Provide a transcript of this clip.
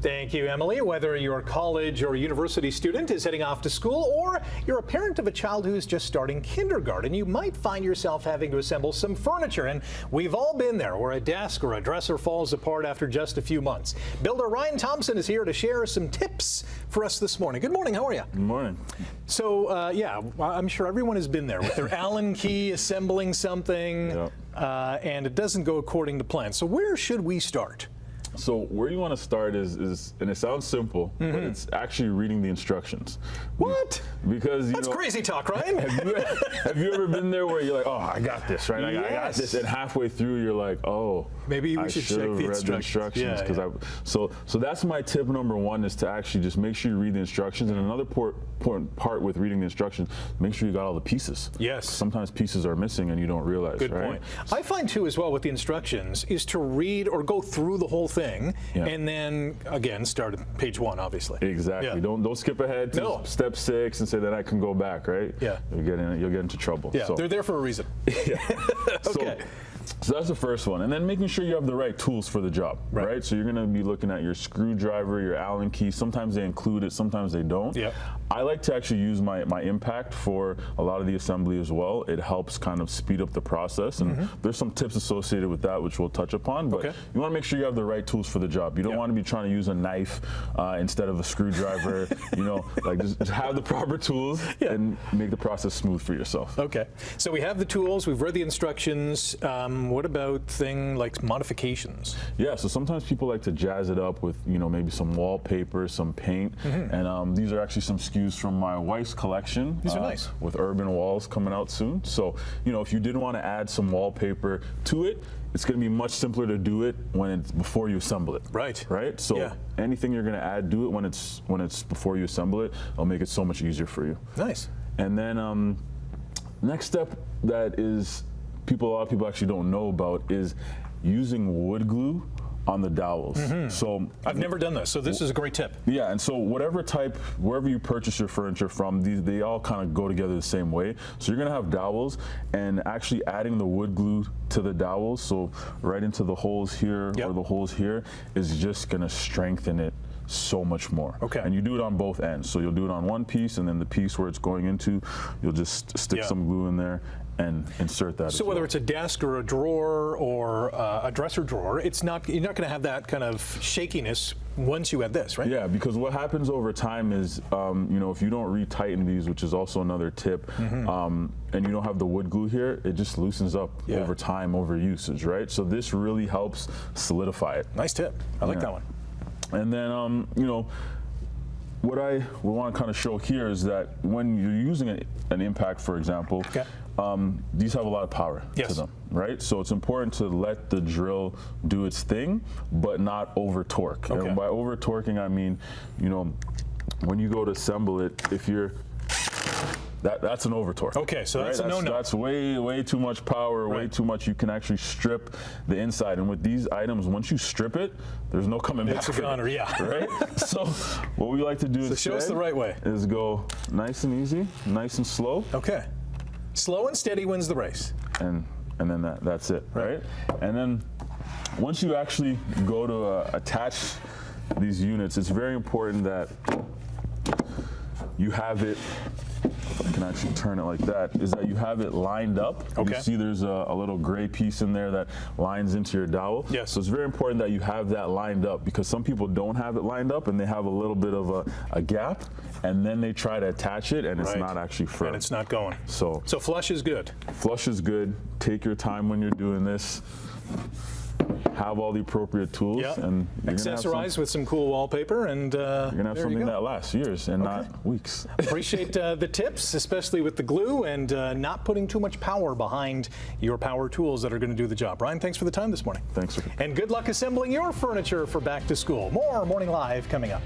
Thank you, Emily. Whether you're a college or university student is heading off to school, or you're a parent of a child who's just starting kindergarten, you might find yourself having to assemble some furniture. And we've all been there, where a desk or a dresser falls apart after just a few months. Builder Ryan Thompson is here to share some tips for us this morning. Good morning. How are you? Good morning. So, yeah, I'm sure everyone has been there with their Allen key assembling something, Yep. And it doesn't go according to plan. So where should we start? So where you want to start is, and it sounds simple, but it's actually reading the instructions. What? Because That's crazy talk, Ryan. have you ever been there where you're like, oh, I got this, right? I got this, and halfway through you're like, oh, maybe we I should should check have the read the instructions. Yeah. So that's my tip number one, is to actually just make sure you read the instructions. And another important part with reading the instructions, make sure you got all the pieces. Yes. Sometimes pieces are missing and you don't realize. Good right? point. I find too as well with the instructions is to read or go through the whole thing, and then again start at page 1, obviously. Exactly. Yeah. Don't skip ahead to step 6 and say that I can go back, right? Yeah. You'll get into trouble. Yeah. So, they're there for a reason. yeah. Okay. So that's the first one. And then making sure you have the right tools for the job, right? So you're going to be looking at your screwdriver, your Allen key. Sometimes they include it, sometimes they don't. Yeah. I like to actually use my impact for a lot of the assembly as well. It helps kind of speed up the process. And there's some tips associated with that, which we'll touch upon. But you want to make sure you have the right tools for the job. You don't want to be trying to use a knife instead of a screwdriver. Like just have the proper tools and make the process smooth for yourself. Okay. So we have the tools. We've read the instructions. What about things like modifications? Yeah, so sometimes people like to jazz it up with, maybe some wallpaper, some paint, and these are actually some SKUs from my wife's collection. These are nice. With urban walls coming out soon. So, if you did want to add some wallpaper to it, it's going to be much simpler to do it before you assemble it. Right. Right. So anything you're going to add, do it when it's before you assemble it. It'll make it so much easier for you. Nice. And then next step that is a lot of people actually don't know about is using wood glue on the dowels. So I've never done this, so this is a great tip. Yeah, and so wherever you purchase your furniture from, they all kind of go together the same way. So you're gonna have dowels, and actually adding the wood glue to the dowels, so right into the holes here or the holes here, is just gonna strengthen it so much more. Okay. And you do it on both ends. So you'll do it on one piece, and then the piece where it's going into, you'll just stick some glue in there and insert that. So whether it's a desk or a drawer or a dresser drawer, you're not going to have that kind of shakiness once you add this, right? Yeah, because what happens over time is, if you don't retighten these, which is also another tip, and you don't have the wood glue here, it just loosens up over time, over usage, right? So this really helps solidify it. Nice tip. I like that one. And then, what I want to kind of show here is that when you're using an impact, for example, these have a lot of power to them, right? So it's important to let the drill do its thing, but not over torque. Okay. And by over torquing, I mean, when you go to assemble it, if you're that's an over torque. Okay, so that's a no-no. That's way too much power, way too much. You can actually strip the inside, and with these items, once you strip it, there's no coming back. It's a goner, right? So what we like to do is show us the right way. Is go nice and easy, nice and slow. Okay. Slow and steady wins the race. And then that's it, right? And then once you actually go to attach these units, it's very important that you have it, if I can actually turn it like that, is that you have it lined up. Okay. You see there's a little gray piece in there that lines into your dowel. Yes. So it's very important that you have that lined up, because some people don't have it lined up and they have a little bit of a gap, and then they try to attach it and it's not actually firm. And it's not going. So flush is good. Flush is good. Take your time when you're doing this. Have all the appropriate tools, and accessorize with some cool wallpaper, and you're gonna have something that lasts years and not weeks. Appreciate the tips, especially with the glue and not putting too much power behind your power tools that are going to do the job. Ryan, thanks for the time this morning. Thanks. And good luck assembling your furniture for back to school. More Morning Live coming up.